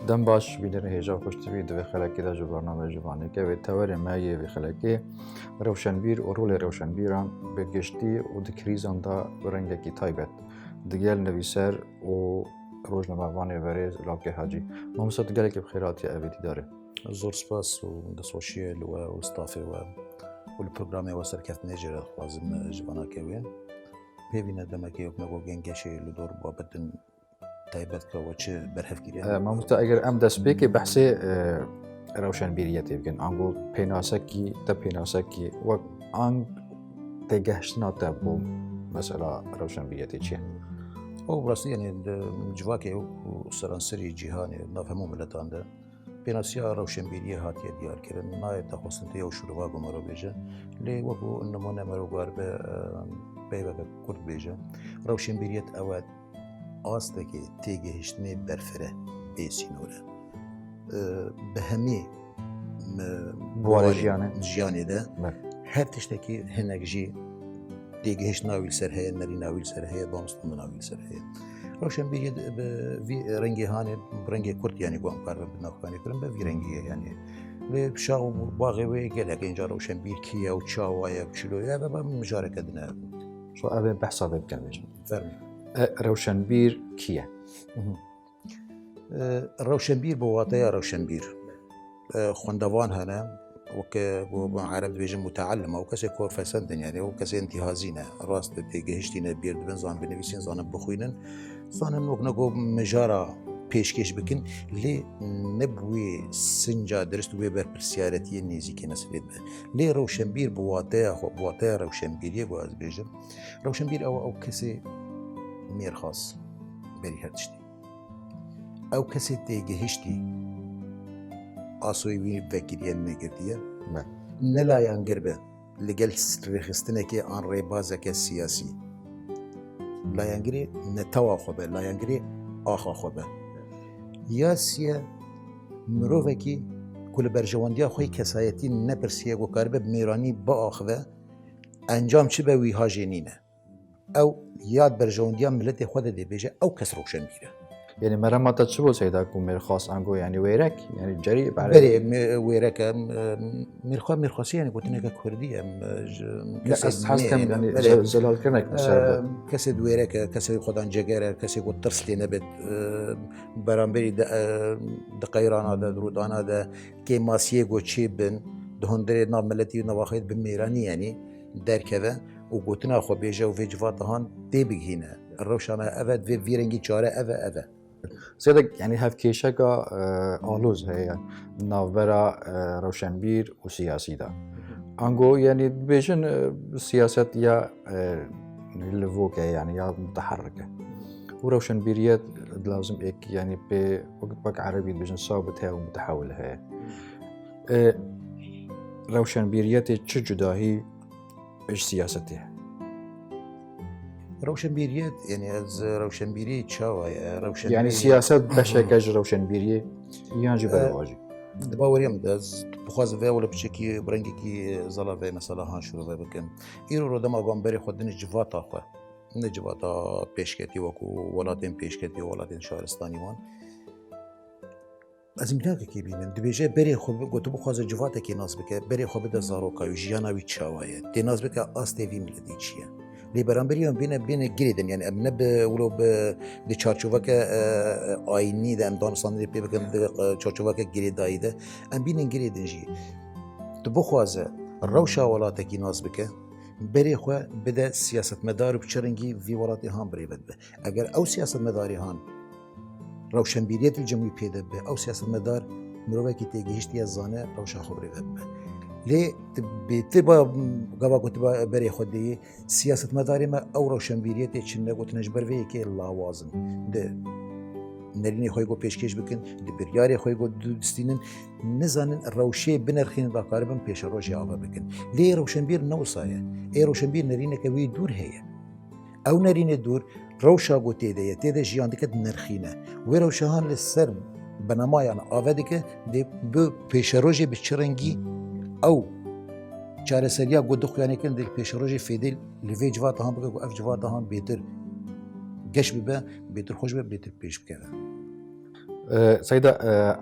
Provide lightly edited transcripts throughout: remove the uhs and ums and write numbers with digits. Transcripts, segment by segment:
دم باش بینر هجا خوشت بی دو خلاکی دا جو برنامه جوانی که و تور مایه و خلاکی روشنبیر و رول روشنبیران به گشتی و دکریزان دا رنگه کی تایبت دگل نویسر و روزنامه‌وان وریز لاکی حاجی مامسا دگل که بخیراتی اویدی داره زور سپاس و دسوشیل و استافه و البرنامه و سرکفت نجار خوازم جوانا كوين ببینه دمکی یک نگو گنگشی لدور بابتن تایبت که و چه برهف گیری مامسا اگر ام دست بکی بحثی روشنبیریتی بگن آنگو پیناسکی تا پیناسکی و آن تگهشنا تا بو مثلا روشنبیریتی چیه؟ او براستی یعنی جواکی و سرانسری جهانی نفهمو ملتان ده پیناسیا روشنبیری هاتیه دیار کردن نای تخصص تیو شروع گمارو بیجه لی وقو نمونه مرو بار به پیوک کرد بیجه روشنبیریت اواد آستکی تیگهشتنی برفره بیسینوره به همی بوار جیانه ده هر تشتکی هنگ جی تیگهشت ناویل سر هی نری ناویل سر هی دامستون ناویل سر هی روشنبیریت به وی رنگی هانی رنگی کرد یعنی گوام کار به نخوانی کردن به وی رنگیه یعنی لی شاو باقی وی گله که اینجا روشنبیر کیه و چاوایه و چلویه و با مشارکت نه شو اوه بحثا بکن بیشن فرمی روشنبیر کیه؟ روشنبیر بواتای روشنبیر خواندوان هنه وكا عرب بيجي متعلمه وكسي كورفسندن يعني وكسي انتهازينه راست تيجهشتينه بيرد بن زان بنويسين زان بخوينن زان نوك مجارا پیشکش بکن لی نبوی سنجا درست وی بر پرسیارتی نزیکی نسلید به لی روشنبیر بواته روشنبیری گواز بیجم روشنبیر او کسی میرخاص بری هرچتی او کسی تیگهشتی آسوی وی وکیلیه نگردیه نلایان گربه لگل رخستنه که آن ریبازه که سیاسی لایانگری نتوا خوبه لایانگری آخا خوبه یاسیه مروفه که کل برجواندیا خوی کسایتی نپرسیه و کار به میرانی با آخوه انجام چه به ویها جنینه او یاد برجواندیا ملت خود دی بیجه او کس روشن بیره يعني مرمتا تشبو سيدا كون مرخاص عنقو يعني ويرك يعني جري بعد بري ويرك مرخاصي يعني قلت لك كرديه حاس كم يعني زلال كنك كسد ويرك كسد خدان جگره كسد قلت ترسلي نبت برامبري دقيران هذا درودان هذا كي ماسيه قو تشيبن دهندري ناب ملتي نواخيد بميراني يعني در كذا وقلتنا خو بيجا وفي جفاتهان دي بجهنا الروشانه افد في فيرنجي چاره افا سيدك يعني هاف كيشاكا آلوز هي نافبرا روشنبير وسياسي دا عنقو يعني بيجن سياسة يا لفوكة يعني يا متحركة وروشنبيريات لازم إيك يعني بوقت عربي بيجن صابتها ومتحولة هي روشنبيريات چه جداهي إيش سياستها روشنبيريات يعني از روشنبيري تشاوى روشنبيري يعني سياسة بشكل روشنبيري يانجي بالواجي باوريم داز بخواز في ولا بشكي برنجي كي زلا في مثلا هان شروع بكن ايرو ردما غامبري خدن جواتا خو نجواتا پیشکتی وکو ولاتین پیشکتی ولاتین شهرستانی وان از این که ببینم دبیجه بری خوب گفتم بخواز جواتا کی ناز بکه بری خوب د زاروکا و جیاناوی چاوایه دی ناز بکه استوی ملدی چیه لی برانبریان بین گریدن یعنی ابن به ولو به دی چارچوبه که آینی ده امدان ساندی پی بکن دی چارچوبه که گریدایی ده ام بین گریدن جی تو بخوازه روشا ولاته کی ناز بکه بری خو بده سیاست مدار بچرنگی وی ولاتی هان بری بد به اگر او سیاست مداری هان روشنبیریت الجمهوری پیدا به او سیاست مدار مروه کی تیگهشتی از زانه روشا خبری بد به لی تبا گوا گوت بری خودی سیاست مداری ما او روشنبیریت چنه گوت نجبر وی که لاوازن ده نرینی خوی گو پیشکش بکن دی بریاری خوی گو دستینن نزانن روشی بنرخین دا قاربن پیش روشی آوا بکن لی روشنبیر نوسایه ای روشنبیر نرینه که وی دور هیه او نرینه دور روشا گو تیده جیان دکت نرخینه وی روشهان لسر بنامایان آوا دکه دی بو پیش روشی بچرنگی او چاره سریا گو دخویانی کن دی پیش روشی فیدل لیوی جوات هم بگه اف جوات هم بیتر گش ببه بیتر خوش به بیتر پیش بکنه سيدة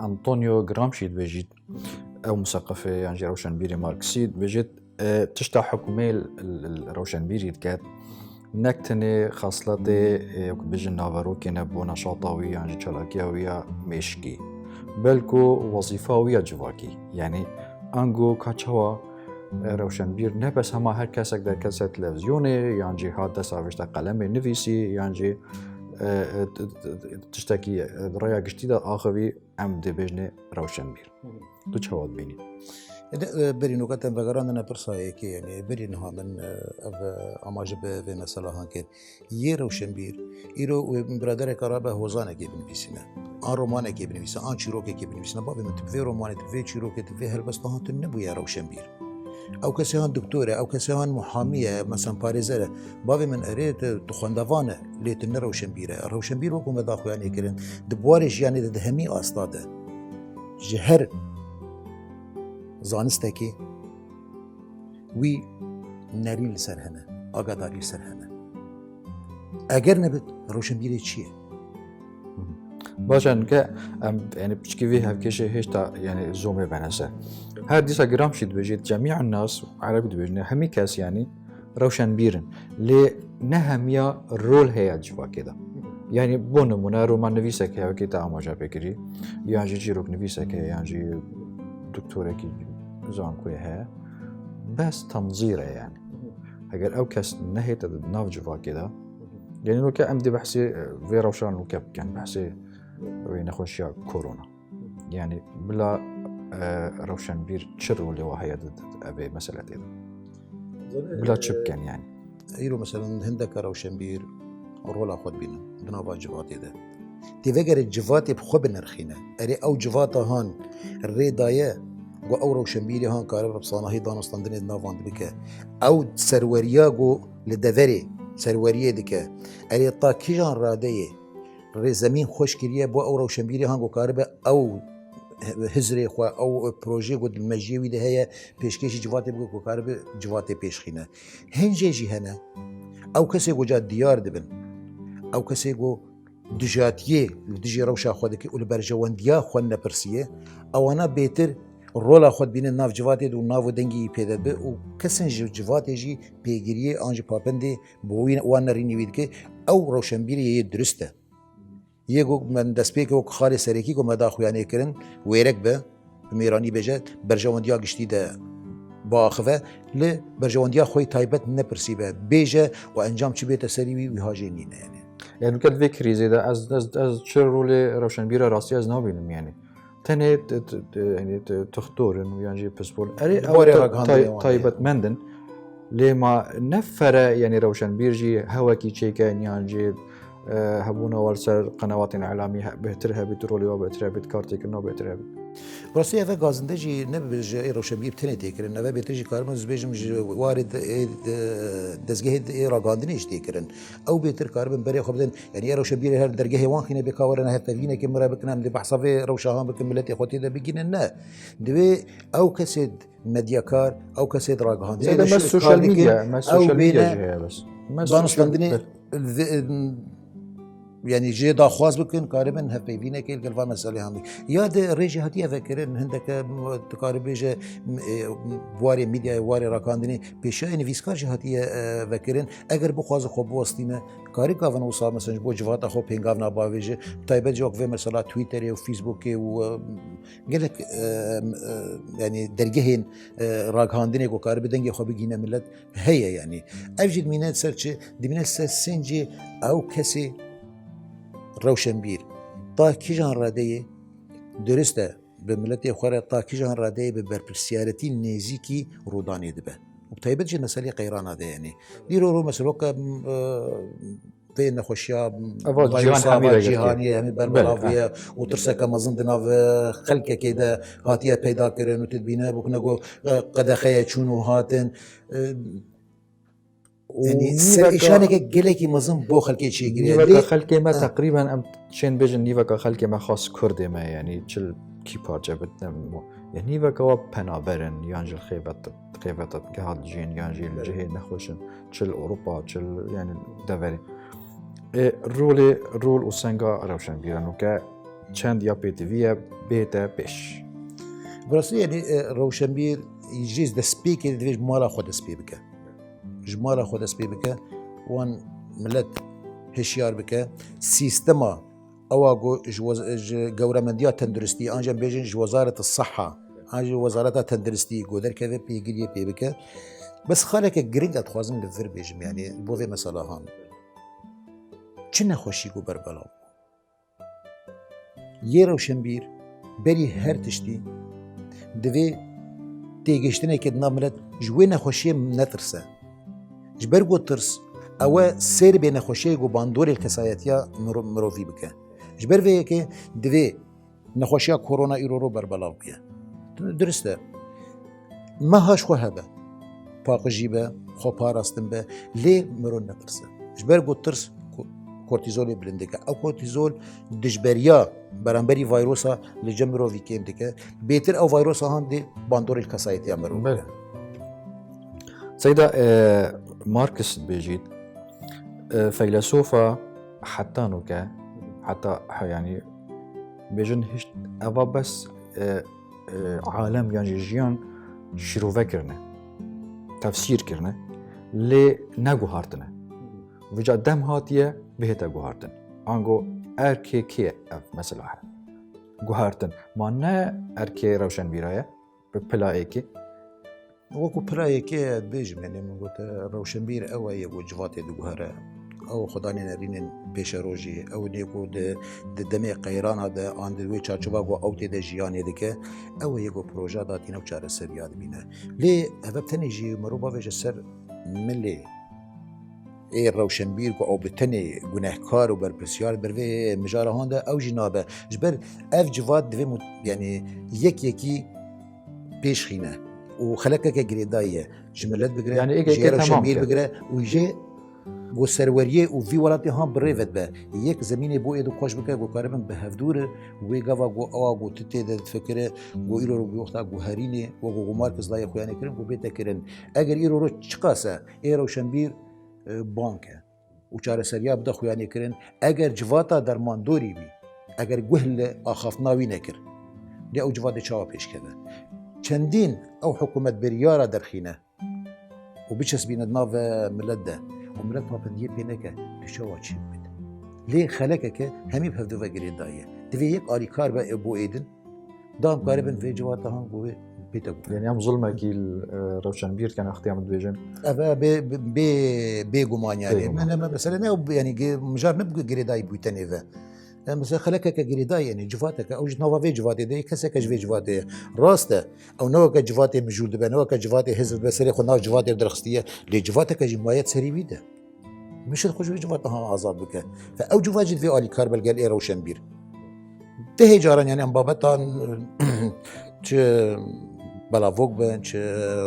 أنطونيو غرامشي بيجيت أو مثقف يعني روشنبيري ماركسي بيجيت تشتى حكمي الروشنبيري كات نكتني خاصلتي بيجي نافارو كنا بو نشاطاوي يعني تشالاكياوية مشكي بلكو وظيفاوية جواكي يعني أنجو كاتشوا روشنبير نه بس همه هر کسک در کس تلویزیونی یعنی حادثه ساوشته قلم نویسی یعنی تشتكي رأيك جديدة آخوي أم دبجنة روشنبير تو چواد بینی؟ بری نکات وگران نه پرسایی که یعنی بری نه من آماج به مثلا هنگه یه روشنبیر ایرو برادر کارابه هوزانه که بنویسینه آن رومانه که بنویسه آن چیروکه که بنویسه بابی من تبی رومانه تبی چیروکه تبی هلبسته هان تو نبویا روشنبیر او کسی هان دکتوره او کسی هان محامیه مثلا پاریزره بابی من اريد تخوندوانه لیت نه روشنبیره روشنبیر وکم داخو یعنی کرن دبوارش یعنی دهمی استاده جهر زانستکی وی نریل سر هنه آگاداری سر هنه اگر نبید روشنبیری چیه؟ باشن که يعني بشكي هفكيش هيشتا يعني زومي بنسه هاد ديسا جرام شيد بجيت جميع الناس عربي بجنة همي كاس يعني روشن بيرن لي نهميا الرول هي جوا كده يعني بون منارو ما نفيسك هي كده عماجا بكري يعني جيروك نفيسك يعني دكتورة كي زان كوي هي بس تنظيره يعني اگر او كاس نهيت ناف جوا كده يعني لو كان امدي بحسي في روشان لو كان بحسي وين خوشيا كورونا يعني بلا روشنبير تشرو اللي وهي ابي مساله دي بلا تشبكن يعني ايرو مثلا هندك روشنبير رولا خود بينا بنا واجبات ده تفكر الجفات بخوب نرخينا اري او جفات هان الريدايه و او روشنبيري هان كارب بصانه دانستان دني نافاند بك او سرورياغو لدفري سروريه دك اري طاكيجان راديه ری زمین خوش کریه با او روشنبیری هنگو کاربه او هزری خو او پروژه گود مجیوی ده هيا پیشکشی جواتی بگو کاربه جواتی پیشخینه هنجی جی هنه او کسی گو جات دیار دبن او کسی گو دجاتیه دجی روشا خودکی اول برجواندیا خو نپرسیه او انا بهتر رولا خود بینه ناف جواتی دو ناف دنگی پیدا به او کسن جواتی جی پیگیریه آنج پاپنده بوین وان نرینی وید که او روشنبیری درسته یکو من دست پیک و خاله سرکی کو مداخو یعنی کرن ویرک به میرانی بجه برجواندیا گشتی ده با خفه ل برجواندیا خوی تایبت نپرسیبه بجه و انجام چی بیت سری وی هاجینینه يعني كل فكري زي ده از شرو لي روشنبير راسي از نابينم يعني تاني يعني تختار انه يعني باسبور اري او تايبت مندن لما نفر يعني روشنبير جي هواكي تشيكان يعني هبونا ورسر قنوات اعلاميه بهترها بترولي وبهترها بتكارتيك انه بهترها راسي هذا غازنده جي نبج روشنبير بتني تكرن نبا بتجي كارمز بيجم وارد دزگه راگاندنیش تكرن او بيتر كاربن بري خبدن يعني روشنبير هر درگه وان خينه بكاورنا هتفينه كمرا بكنام دي بحصفه روشاهان بكملتي خوتي ده بيجينا دبي او كسد مدياكار او كسد راگاندني هذا ما السوشيال ميديا ما السوشيال ميديا بس ما دانستاندني يعني جي داخواز بكن كاربن هفيفينا كيل قلبا مسألة هامي ياد ريجي هاتيا فكرن هندك تقارب جي واري ميديا واري راكاندني بيشا نفيسكار جي هاتيا فكرن اگر بخواز خوب وستينا كاري كافن وصاب مثلا بو جوات اخو بينغافنا باويجي تايبت جوك في مثلا تويتر وفيسبوك و قالك يعني درجهين راكاندني و كارب دنگي خو بيجينا ملت هي يعني افجد مينات سرچ دمينات سنجي او كسي روشنبیر تا کیجان رادیه درسته به ملت خوره تا کیجان رادیه به برپرسیارتی نزیکی رودانی دبه و بتایبت جی مسئله قیرانه ده یعنی دیرو مثلا که في نخوشيا جهانية يعني بربراوية وترسك مازن دنا خلقه كده هاتيا پیدا کرن و تدبینه بکنه قد خیه چونو هاتن يعني إشانة كجلكي مزن بو خلكي شيء جريء. نيفا خلكي ما تقريبا أم شين بيجن نيفا خلكي ما خاص كردي ما يعني شل كي بارجة بدنا يعني نيفا كوا بنابرن يعني الخيبة جهاد جين يعني الجهة نخوشن شل أوروبا شل يعني دافري رول وسنجا روشن بيرانو كا چند یا پێتیڤە بێتە پێش. براستی یعنی روشنبیر یجیز دەست پێ کرد دەبێت ماڵا خۆ دەست پێ بکە ji mala xwe dest pê bike wan millet hişyar bike sîstema ewa got ji gewremendiya tenduristî an jî em bêjin ji Wezareta Siha an jî Wezareta Tenduristî got derkeve pêgiriyê pê bike bes xaleke giring et dixwazim li vir bêjim yanî bo vê meselehan çi nexweşî got berbelav yê rewşenbîr berî her tiştî divê têgihiştinekê di nav millet ji wê nexweşiyê netirse ji ber got tirs ew e sêr bê nexweşiyê got bandorê kesayetiya mirovî bike ji ber vê yekê divê nexweşiya korona îroro berbelav bike dirist e meha ji xwe hebe paqijî be xwe parastin be lê mirov netirse ji ber got tirs kortîzolê bilind dike ew kortîzol dijberiya beramberî vayrosa li cem mirovî kêm dike bêtir ew vayrosa han dê bandorê kesayetiya mirov bike سيدة ماركس بيجيت فيلسوفة حتى نوكا حتى يعني بيجن هش أبا بس عالم يعني جيان شروع كرنا تفسير كرنا لي نجو هارتنا وجا دم هاتيه بهتا جو هارتن عنگو اركي كي مثلا جو هارتن ما نه اركي روشن بيرايا ببلايكي وەکو پرایەکێ بێژم یعنی من گوتە ڕەوشنبیر ئەوە یەکۆ جواتێ دوگوهرە ئەو خدانێ نەرینن پێشە ڕۆژی ئەو نێکۆ دەمێ قەیرانە دە ئان دوێ چارچوبا بۆ ئەو تێدە ژیانێ دکە ئەوە یەکۆ پرۆژە داتینە و چارەسەر یاد بینە لێ ئەvە تەنێژی مرۆڤ بێژە سەر ملێ ئێ ڕەوشنبیر و ئەو بتەنێ گونەهکار و بەرپرسیار بەرێ مژارە هەندە ئەو ژی نابە ji ber ev civat divê yani yekekî pêşxîne û xelekeke girêdayî ye ji millet bigire ji rewşenbîr bigire û jê got serweriyê û vî welatê han birêv be yek zemînê bo êdî xweş bike got karibin bi hevdûr wê gava got ewa got tu tê de difikire got îro bi wexta guherînê wek got markez dayê xuyanê kirin got bête kirin eger îro çiqase ê rewşenbîr bank e û çareseriya bide xuyanê kirin eger civata dermandorî bî eger guh li axaftinavî nekir lê ew civatê çawa pêşkeve çendîn ew hikûmet biryara derxîne û biçesbîne nave millet de û millet papendiyê pê neke tu çawa çî bide lê xelekeke hemî hevdûve girêdayî divê yek alîkar be bo êdin da em karibin vê civata han got bête got يعني هم ظلمكي روشنبير كان اختيام دويجن ev bêguman yani min mesela ne yani mijar ne girêdayî bûtenê ve mesela xelekeke girêdayî yani civateke ew ji nava vê civatê de keseke ji vê civatê ye rast e ew neweke civatê mijûl dibe neweke civatê hêz be serê xwe nav civatê derxistiye lê civateke jî mayet serî wî de mişit xwe ji vê civata han azad bike ve ew civat jî divê alîkar belgel ê rewşenbîr dehê caran yani em babetan çi belavok bin çi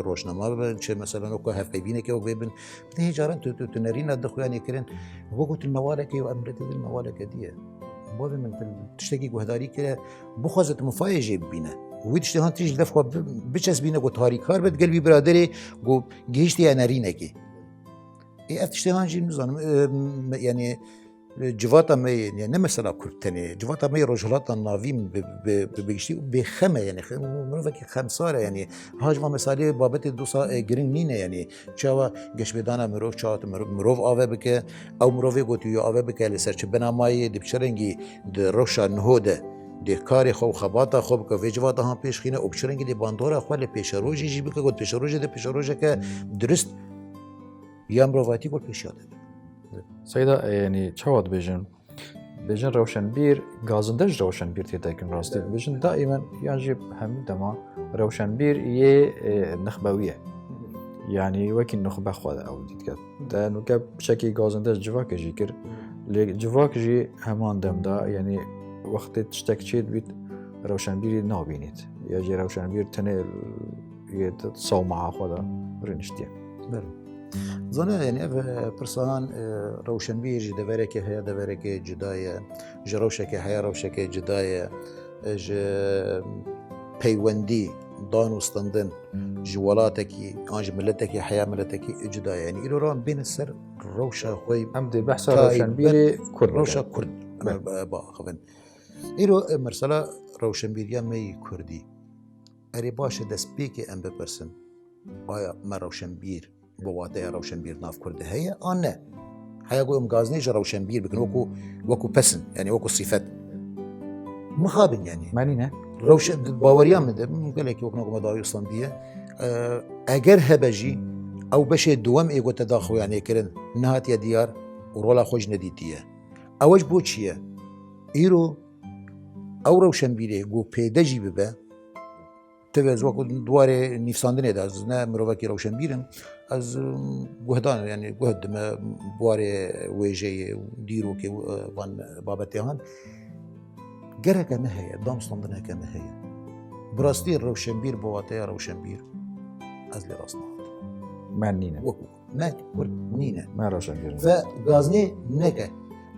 roşnama bin çi mesela weka hevpeyvîneke wek vê bin dehê caran tu nerîna dixuyanê kirin wekû tu newalekê û emretê din newaleke diye bavê min tiştekî guhdarî kire bixwaze tu mifayê jê bibîne wî tiştê han tî ji dev xwe biçesbîne got harîkar be gel wî biraderê got gihîştiye nerînekê ê ev tiştê han jî nizanim yani civata me yani ne mesela Kürt tenê civata me rojhilatan navî bigiştî û bêxem e yani mirovekî xemsar e yani hajma mesalê babetê dosa giring nîne yani çawa geşbêdana mirov çawa mirov ave bike ew mirovê gotiyo ave bike li ser çi bena mayê di biçerengî di rewşa niho de dê karê xwe û xebata xwe bike vê civata han pêşxîne û biçerengî dê bandora xwe li pêşerojê jî bike got pêşerojê de pêşerojeke dirist ya mirovatî got pêşiya dide سيدة يعني شواد بيجن روشنبير غازندج روشنبير تيتاكن راستي بيجن دائما يجب هم دما روشنبير يه نخبوية يعني وكي نخبة خواده أو ديتكت ده نوكا بشكل غازندج جواك جيكر جواك جي همان دم دا يعني وقت تشتك تشيد بيت روشنبير نابينيت يجي روشنبير تنه يتصاو معه خواده رنشتيه زانه yani ev pirsan rewşenbîr ji deverekê heye deverekê cuda ye ji rewşekê heye rewşekê cuda ye ji peywendî dan û standin ji welatekî an ji milletekî heya milletekî cuda ye yani îro ran bêne ser rewşa xwe em dê behsa rewşenbîrê Kurd rewşa Kurd baxivin ایرو مرسلا روشنبیریا می کردی اری باشه دست پیک ام بپرسن آیا ما روشنبیر بواته روشنبیر ناف کرده هيا آن نه هيا گویم گازنیج روشنبیر بکن وکو پسن یعنی وکو صفت مخابن يعني معنی نه روشن باوریان میده ممکن که وکن که مداری اسلاندیه اگر هبجی او بشه دوام ایگو تداخل يعني کرن نهات یا دیار و رولا خوش ندیتیه اوج بو چیه ایرو او روشنبیره گو پیدجی ببه تبز وقت دواره نیفساندنه ده از نه مروکی روشنبیرن از گهدان یعنی گهد ما بواره ویجه دیرو که وان بابتیان گره که مهیه دامستاندنه که مهیه براستی روشنبیر بواته روشنبیر از لراست نهاد معنی نه وکو نه کرد نینه ما روشنبیر و گازنی نکه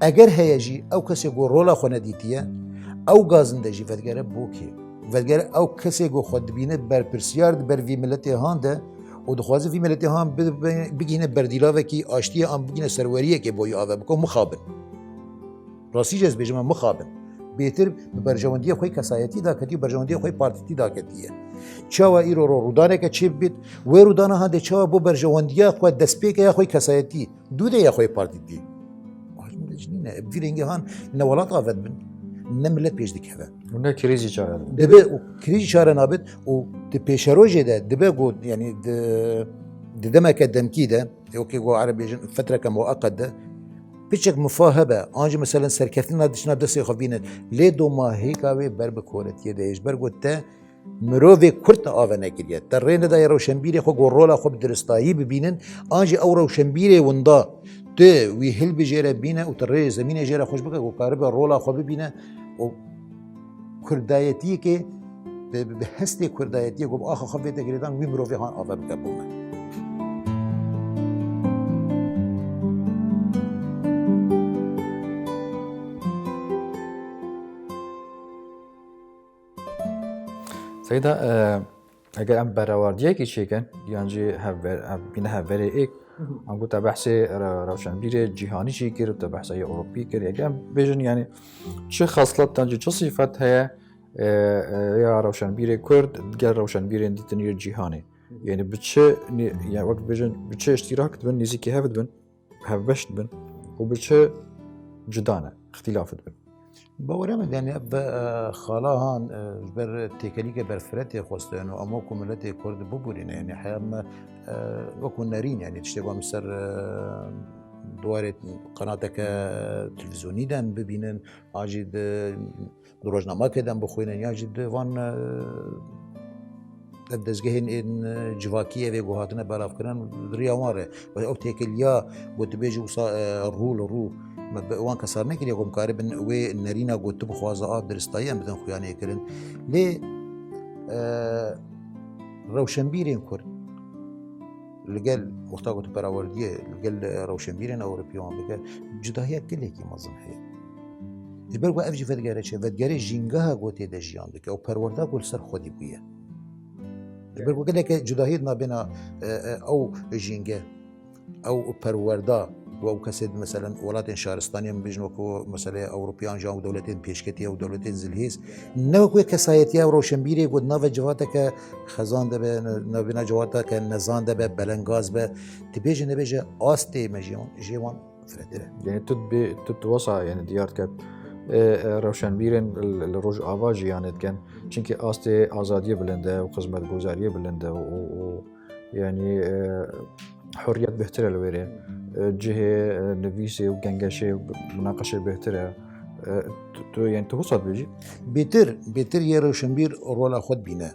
اگر هیجی او کسی گو رولا خو ندیتیه او گازنده جی ودگره بوکی ودگره او کسی گو خود بینه بر پرسیار بر وی ملتی هانده و دخوازه وی ملتی هان بگینه بردیلاوه کی آشتیه ام بگینه سروریه که بوی آوه بکن مخابن راستی جز بجمع مخابن بهتر برجواندی خوی کسایتی دا کتی برجواندی خوی پارتی دا کتیه چاوا ایرو رو رودانه که چی بید و رودانه ها ده چاوا بو برجواندی خوی دسپیک یا خوی کسایتی دوده یا خوی پارتی دی آج ملجنینه بفیرنگی هان نولات آفد بن نملت پیش دکه و نه کریزی چاره دبه کریزی چاره نابد و د پیشروجه ده دبه گو یعنی د دمک دمکی ده اوکی گو عربی فتره که مؤقت ده پیچک مفاهبه آنج مثلا سرکفتن نداشتن دستی خوابینه لی دو ماهی کاوی بر بکورتیه دهش بر گوته مروی کرت آوه نکریه در رینه دا روشنبیری خو گو رولا خوب درستایی ببینن آنج او روشنبیری وندا ده وی هل بجیره بینه و تر ری زمین جیره خوش بکه گو کارب رولا خوب ببینه و کردایتی که به هستی کردایتی گو آخه خوب بیده گریدان وی مروی هان آوه بکه بومه سیدا اگر ام براوردیه کی چیکن یعنی بینه هفره ایک ام گوته بحث روشنبیر جهانی چی کرد و بحث اروپی کرد اگر ام بیشن یعنی چه خاصلت تنجی چه صفت هیا یا روشنبیر کرد دیگر روشنبیر دیتنیر جهانی یعنی بچه یعنی وقت بیشن بچه اشتراک بن نیزی که هفت بن هفبشت بن و بچه جدانه اختلافت بن باورم یعنی به خالاهان بر تکلیک بر فرت خواستن و اما کملت کرد ببورینه یعنی حیام وکن نرین یعنی تشتگاه مثل دواره قناتک تلویزیونی دن ببینن آجید روزنامه کدن بخوینن یا آجید وان دزگهین این جواکیه و گوهاتنه بالاف کنن ریاواره و او تکلیا بود بیجی وصا رو وان کسر نکردی اگه مکاری بن و نرینا گوت بخوازه آب درستایی هم بدن خویانه کردن لی روشنبیرین کرد لقال وقتا گوت براوردیه لقال روشنبیرین اوروپیان بکر جداهیه کلی کی مازن هی البرگو افجی فتگاره چه فتگاره جینگاه گوتی دجیان دکه او پرورده گل سر خودی بویه البرگو کلی که جداهیت نابینا او جینگه او پرورده و کسی مثلا ولات شهرستانی هم بیشتر کو مثلا اروپیان جام دولتین پیشکتی و دولتین زلهیز نه کوی کسایتی و روشنبیری گود نو جواته که خزان ده به نوینا جواته که نزان ده به بلنگاز به تبیج نبیج آستی مجیون جوان فرده یعنی تو توصا یعنی دیار که روشنبیرن الروج آواجی یعنی کن چونکه آست آزادی بلنده و خدمت گزاری بلنده و یعنی حریت بهتره لویره جهه نویسه و گنگشه و مناقشه بهتره تو یعنی تو وصلت بيجي بيتر يا روشنبير رولا خود بينا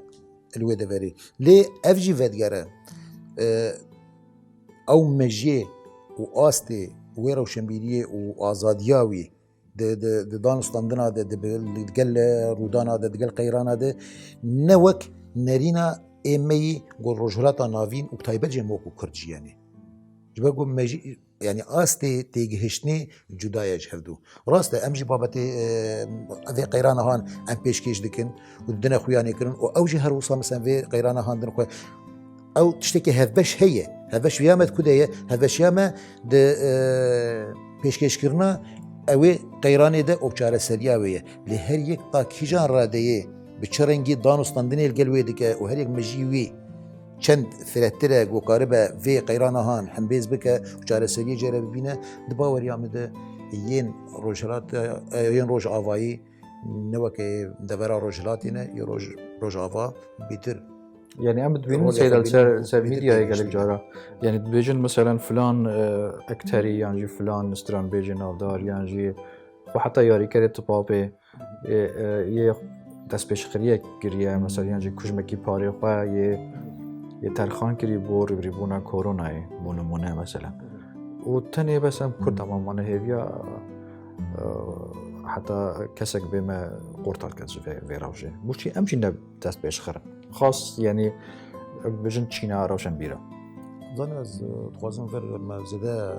الويدا فري لي افجي فدگره او مجي و آستي و روشنبيريه و آزادياوي د دانستاندنا د دگل رودانا د دگل قيرانا د نوك نرينا ایمی گل روجلاتا ناوین و تایبت جمعو کردی یعنی جبر گم مجی یعنی آستی تیگهشنی جدای جهدو راسته امجی بابتی في قیران هان ام پیشکش دکن و دنا خویانی کرن و اوجه هر وصا مثلا في قیران هان دنا خوی او تشتكي هفبش هفبش ويامت كده هفبش ياما د پیشکش کرنا اوی قیرانی ده او چاره سریاویه لی هر یک تا کیجان رادیه به چرنگی دانستاندنی الگلوی دیگه و هر یک مجیوی چند فراتره گوکاره به وی قیرانه هان هم بیز بکه چاره سریه جره ببینه دباوری آمده یین روجرات یین روج آوایی نوکه دبرا روجلاتی نه یا روج آوا بیتر يعني عم تبين رول سيد ياخذ سر بين- ميديا بين هيك تجري. جارة يعني بيجن مثلا فلان اكتري يعني فلان ستران بيجن نافدار يعني وحتى ياري كريت بابي يه دست پیش خریه گریه مثلا يعني کجمکی پاره خواه یه ترخان کری بور بریبونا کورونای بونمونه مثلا و تنه بس هم کرد تمام من هیویا حتى كسك بما قرطال كتجي في روجه بوشي امشي نب دست پیش خرم خاص يعني بجن چینا روشن بیرا ظن از خوازم ور مزده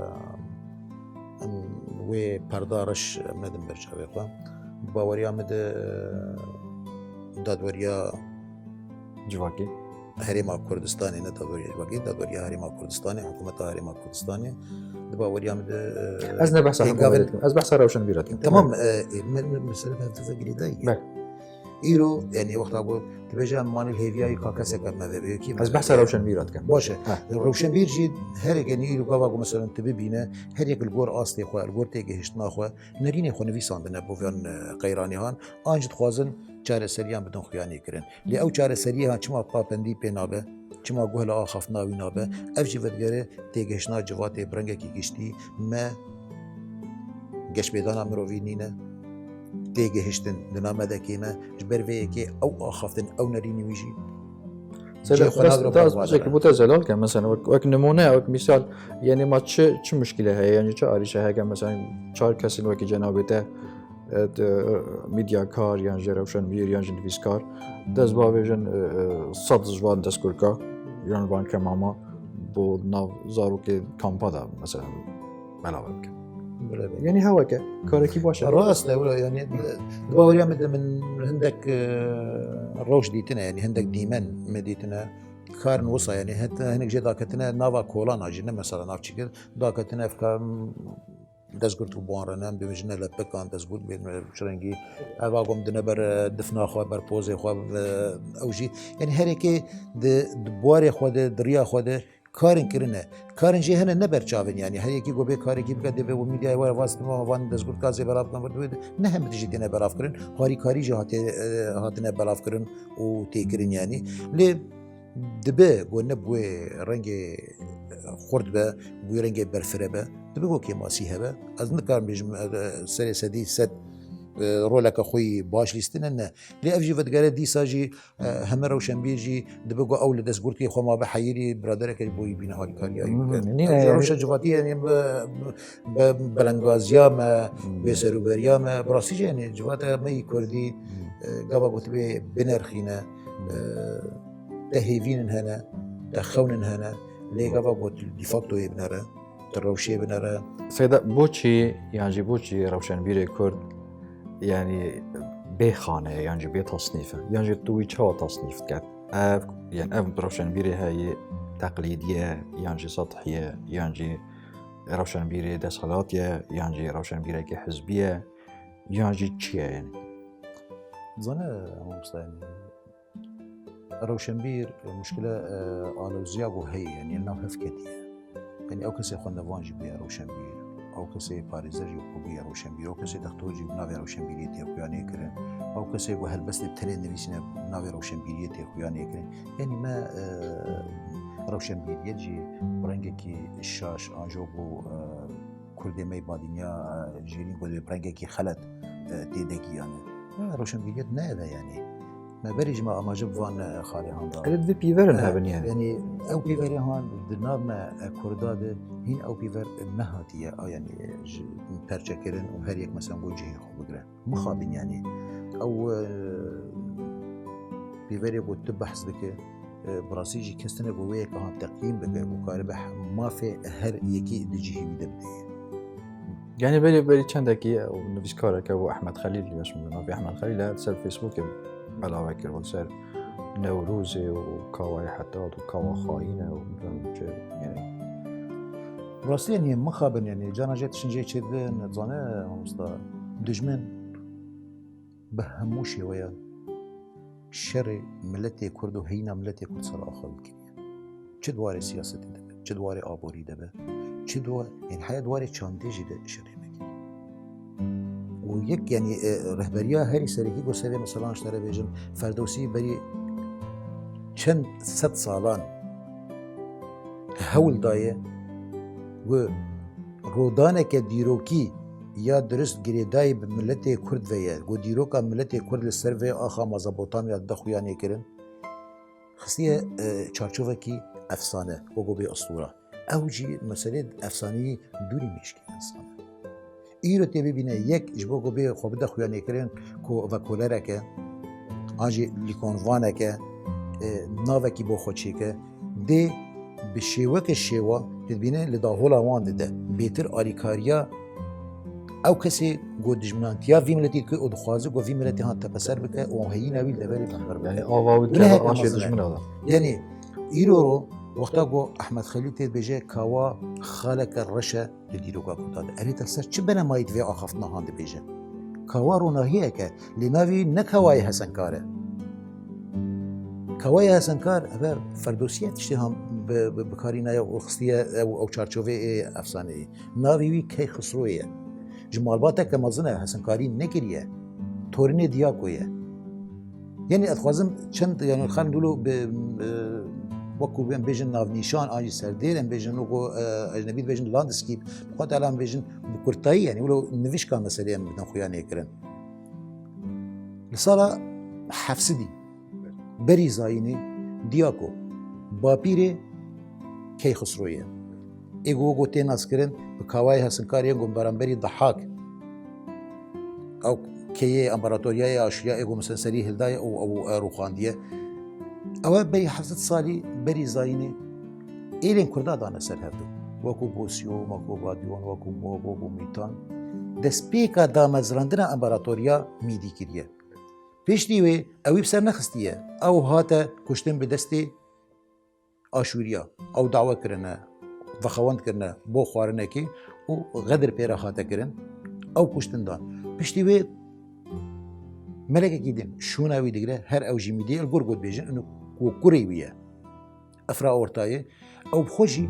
وی پردارش مدن برچاوی خواه باوری آمده دادوریا جواکی هریما کردستانی نه دادوریا جواکی دادوریا هریما کردستانی حکومت هریما کردستانی باوری آمده از نه بحث هنگاون- حکومت از بحث روشن بیرا تمام مسألة هذا قريداي بله. إيرو يعني وقت أقول تبجى مان الهيفياي كاكاسة كما ذا كي از بحث روشن بیرات کن باشه ها. روشن بيرجي هر يعني إيرو قابا مثلا تبي بينا هر يك الجور أصلي خوا الجور تيجي هشتنا خوا نريني خو نفي ساندنا بوفيان قيراني هان أنجد خوازن چاره سريان بدون خياني كرن لي أو چاره سريان چما پابندی پنابه چما گوهل آخاف ناوی نابه اف جیودگره تیگه هشنا جوات برنگه کی گشتی ما گش بیدانا مروی نینه تیگه هشتن دنامه دکیمه جبر وی که او آخافتن او نرینی میجی بس تاز بشك بوتا زلال كان مثلا وك نمونه وك مثال يعني ما تش مشكله هي يعني تش اريشه هيك مثلا چهار كسين وك جنابته ميديا كار يعني روشن بير يعني نفيس كار دز باوجن صد جوان دسكوركا يعني بان كماما بو ناف زاروكي كامبادا مثلا ملاوك يعني هواك كاركي باشه راست ولا يعني باوريا من عندك الروش ديتنا يعني عندك ديمن مديتنا كارن وصا يعني حتى هناك جي داكتنا نافا كولان اجينا مثلا ناف شكل داكتنا افكار دزگرت و بوارنام بمجنه لپکان دزگرت بین شرنگی اواگم دنبر دفنا خو بر پوز خو اوجی یعنی هر کی د بوار خو د دریا خو د کارن کرنه کارن جه هنه نبر چاون یعنی هر کی گوبه کاری کی بگه به میدیا و واسط ما وان دزگرت کازی براف نبر نه هم دیجی دینه براف کرن هاری کاری جه هاتنه براف کرن او تیکرین یعنی ل دبه گو نبوه رنگ خورد به بوی رنگ برفره به دبه که ماسی هبه از نکار بیشم سری سدی ست رولک خوی باش لیستن نه لی افجی ودگره دی ساجی همه روشن بیجی دبه گو اول دست گرتی خو ما به حیری برادر که بوی بینه حالی کاری روشن جواتی یعنی بلنگازیا ما به سروبریا ما براسیج یعنی جوات می کردی گاوا گوتی به بنرخینه تهیوین هنه تخون هنه ليغا بوت ديفاكتو يبنره تروشي بنره سيدا بوشي يعني بوشي روشن بيري كرد يعني بخانه يعني بتصنيفه يعني توي تشا تصنيف كات يعني اف روشن بيري هاي تقليديه يعني سطحيه يعني روشن بيري دسالاتيه يعني روشن بيري حزبيه يعني تشي يعني زنه مستعين روشنبير مشكلة آلوزياغو هي يعني إنه هفكتية يعني أو كسي خوانا وانجي بيا روشنبير أو كسي باريزر يوكو بيا روشنبير أو كسي دكتورجي بناوي روشنبيريتي أخواني كرن أو كسي وهل بس بتلين نفسنا بناوي روشنبيريتي أخواني كرن يعني ما روشنبير يجي برنجكي الشاش أنجوبو كردي مي بادينيا جيرين قولي برنجكي خلط تيدكي يعني روشنبيريت ناذا يعني ما بريج ما أماجب فان خالي هان قلت في بيفرن هابن يعني أو بيفر هان دناب ما كرداد هين أو بيفر نهاتية يعني برشكرن وهر يك مثلا وجهي خو بقرا مخابن يعني أو بيفر يقول تبحث ذك براسيجي كستنا بويه كهان تقييم بقى وكاربح ما في هر يكي دجيه بدبدي يعني بلي چندكي او نفيسكارك او احمد خليل اللي اسمه في احمد خليل هذا سال فيسبوك بلا فكر وصار نوروزي وكاواي حتى وكاوا خاينه يعني راستی یعنی مخابن یعنی جانا جت شنجه چه نزانه همستا دجمن به هموشی ویا شر ملت کرد و هینا ملت کرد سر آخر کنی چه دواره سیاستی ده چه دواره آبوری ده چه دواره این حیا دواره چانده جده شری مکی و یک یعنی رهبریا هری سرکی گسته مثلا اشتره بیجم فردوسی بری چند صد سالان هول دایه و رودانه که دیروکی یا درست گریدای به ملت کرد ویه و دیروکا ملت کرد لسر وی آخا مزابوتامیا دخویانی کرن خستیه چارچوه کی افسانه و گو به اسطوره او جی مسئله افسانهی دوری میشکی انسانه ای رو تی ببینه یک جبو گو به خواب دخویانی کرن و کولره که آنجی لیکونوانه که ناوه کی با خودشی که ده به شیوه که شیوه تبینه لداهولا وان ده بیتر آریکاریا او کسی گو دجمنانتیا وی ملتی که ادخوازه گو وی ملتی ها تپسر بکه و هی نویل دبری بخبر یعنی آواود که آشه دجمن داده یعنی ایرو رو وقتا گو احمد خلیل تید بجه کوا خالق الرشا لدیروگا کتاده اوی تلسر چه بنا مایید وی آخفتنا هانده بجه کوا رو ناهیه که لناوی نکوای حسنکاره کوای حسنکار اگر فردوسیه تشتی هم بکاری نیا و خستیه او چارچوه افسانه ای ناوی وی کی خسرویه جمالباته که مزنه حسنکاری نگریه تورین دیاکویه یعنی اتخوازم چند یعنی خان دولو به وکو بیم بیجن ناونیشان آنجی سردیر ام بیجن وکو اجنبی بیجن لاندسکیپ خود الان بیجن بکرتایی یعنی ولو نویش کان مسئله ام بدن خویانه کرن لسالا حفصدی بری زاینی دیاکو باپیره کی خسرویه ایگو گو تیناس کرن بکاوای حسنکاری گم برانبری ضحاک او کی امپراتوریای آشوریا ایگو مثلا سری هلدای او روخاندیه او بری 700 سالی بری زاینی ایلین کردا دانه سر هردو وکو بوسیو وکو بادیون وکو موگو و میتان دسپیکا دامزراندنا امپراتوریا میدی کریه پیشتی وی اوی بسر نخستیه او هاته کشتن به دستی آشوریا او دعوه کرنه و خواند کرنه بو خوارنه کی و غدر پیرا خاطه کرن او کشتن دان پیشتی وی ملکه گیدن شونه وی دیگره هر اوجی میدی الگور گود بیجن انو کوری ویه افرا اورتایه او بخوشی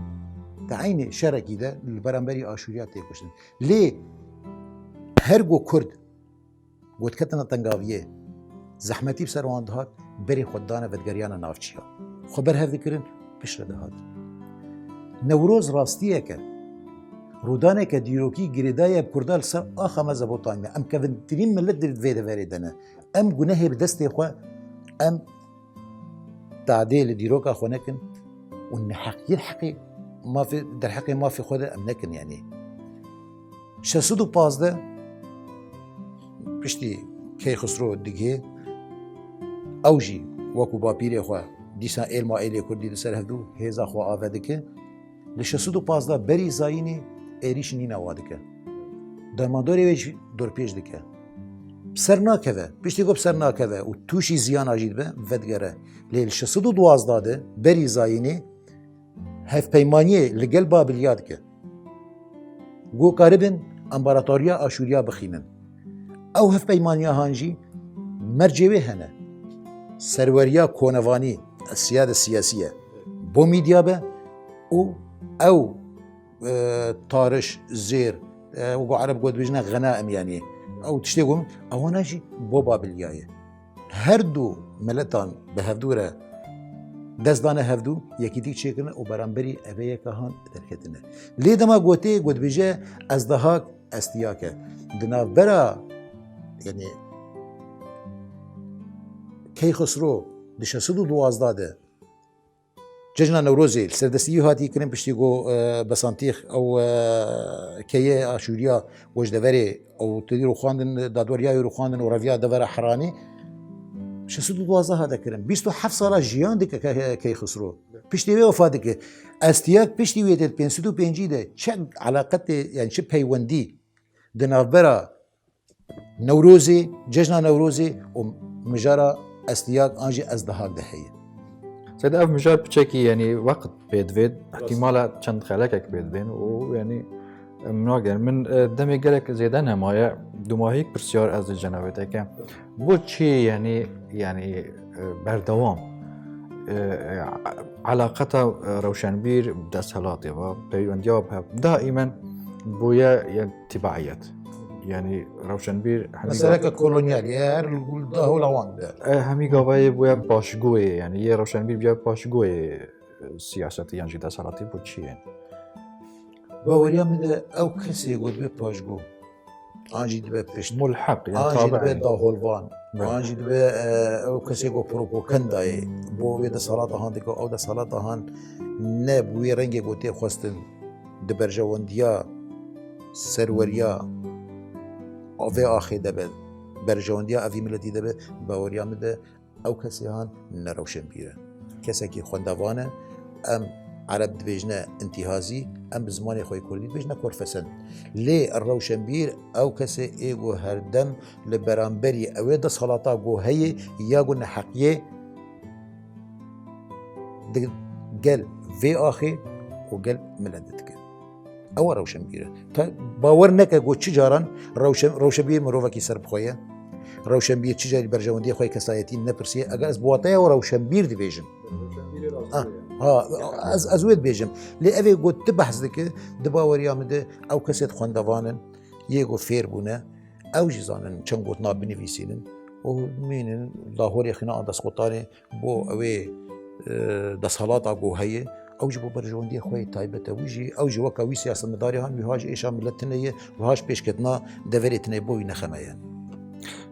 تعین شرکی ده برانبری آشوریا تی کشتن لی هر گو کرد گود کتنا تنگاویه زحمتی بسر واند هات بری خوددانه ودگریانه نافچیا خبر هف دکرن پیش رده هات نوروز راستیه که رودانه که دیروکی گریدای بکردال سر آخا مزبوطانیه ام کونترین ملت دید ویده وریدنه ام گناهی بدسته خواه ام تعدیل دیروکا خو نکن و نحقی الحقی ما في در حقی ما في خود ام نکن یعنی 615 پشتی کی خسرو دیگه اوجی وکو باپیری خواه دیسان علما ایلی کردی سر هفدو هیزا خواه آوه که ل 615 بری زاینی ایریش نینا واده که درمانداری ویش دور پیش دکه سر ناکوه پشتی گفت سر ناکوه و توشی زیان آجید به ودگره لیل 612 ده بری زاینی هف پیمانیه لگل بابلیاد که گو قاربن امپراتوریا آشوریا بخینن او هف پیمانیا هانجی مرجوه هنه سروریا کونوانی السيادة السياسية بو ميديا به او طارش زير وقو عرب قد بجنا غنائم يعني او تشتيقهم او ناجي بو بابليايه هردو ملتان بهفدوره دزدانه هفدو یکی دیگ چه کنه و برانبری اوه کهان درکتنه لی دما گوته گود بجه از دهاک استیاکه دناف برا یعنی کی خسرو د 612 ده ججنا نوروزی سردستی هاتی کنیم پشتی گو بسانتیخ او کیه آشوریا وجدوری او تدی رو خواندن دادوریای رو خواندن و رویا دوره حرانی 612 هاده کریم 27 ساله جیان دیگه کی خسرو پشتی وی وفات که استیاک پشتی وی دل 505 ده چه علاقت یعنی چه پیوندی دنابرا نوروزی ججنا نوروزی و مجارا استیاک آنجی از دهاک دهیه سید اف مجال بچکی یعنی وقت بيدفيد احتمالا چند خلکک بید بین و یعنی مناگر من دمی گلک زیدن همایه دو ماهی پرسیار از جنابته که بو چی یعنی بردوام علاقة روشنبير دسهلاتي و بيونديا دائما بويا تبعيات يعني روشنبير مثلا كولونيال يا الجول ده هو لوان ده همي قواي بويا باشگوي يعني يا روشنبير بيا باشگوي سياساتي يعني دسهلاتي بوتشي يعني باوريا من او كسي يقول بي باشجو انجي دبي بيشت ملحق يعني انجي طابع دبي داهولوان انجي دبي او كسي يقول بروبوكندا بو بي دسهلاتا هان ديكو او دسهلاتا هان نبوي رنگي قوتي خواستن دبرجوانديا سروريا اوفي اخي دبي برجوانديا افي ملتي دبي باوريا من او كسي هان نروشن بيره كسكي خوندوانه ام عرب دبيجنا انتهازي ام بزماني خوي كردي دبيجنا كورفسن لي الروشنبير او كسي ايغو هردم لبرامبري او دا صلاتا جو هي يا قلنا حقيه قال في اخي وقال ملدتك او روشنبير باور نكا جو تجارا روشنبير مروفكي سرب خويا روشنبير تجاري برجواندي خوي كسايتي نبرسي اگر از بواتايا وروشنبير دبيجن از وید بیجم لی اوی گو تبحث دکه دباوریا مده او کسید خوندوانن یکو فیر بونه او جزانن چند گوت ناب بنویسینن و مینن لاهوری خنا دست قطانه بو اوی دست حالاتا گو هیه او جبو برجواندی خوی تایبت اویجی او جو وکاوی سیاست مداری هن ویهاج ایشا ملتنه ویهاج پیش کتنا دوریتنه بوی نخمه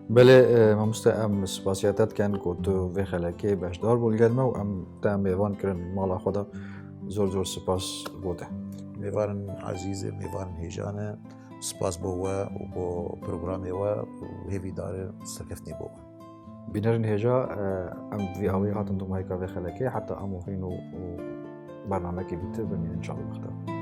بله ما مستعم سپاسیاتت کن که تو وی خلکی بشدار بولگرمه و ام تا میوان کرن مالا خدا زور سپاس بوده میوان عزیزه میوان هیجانه سپاس بوه و بو پروگرامی و هیوی داره سرکفتنی بوه بینرین هجا ام وی آوی هاتن دوم هایکا وی خلکی حتی امو خینو برنامه که بیتر بمین انشاءالله بختار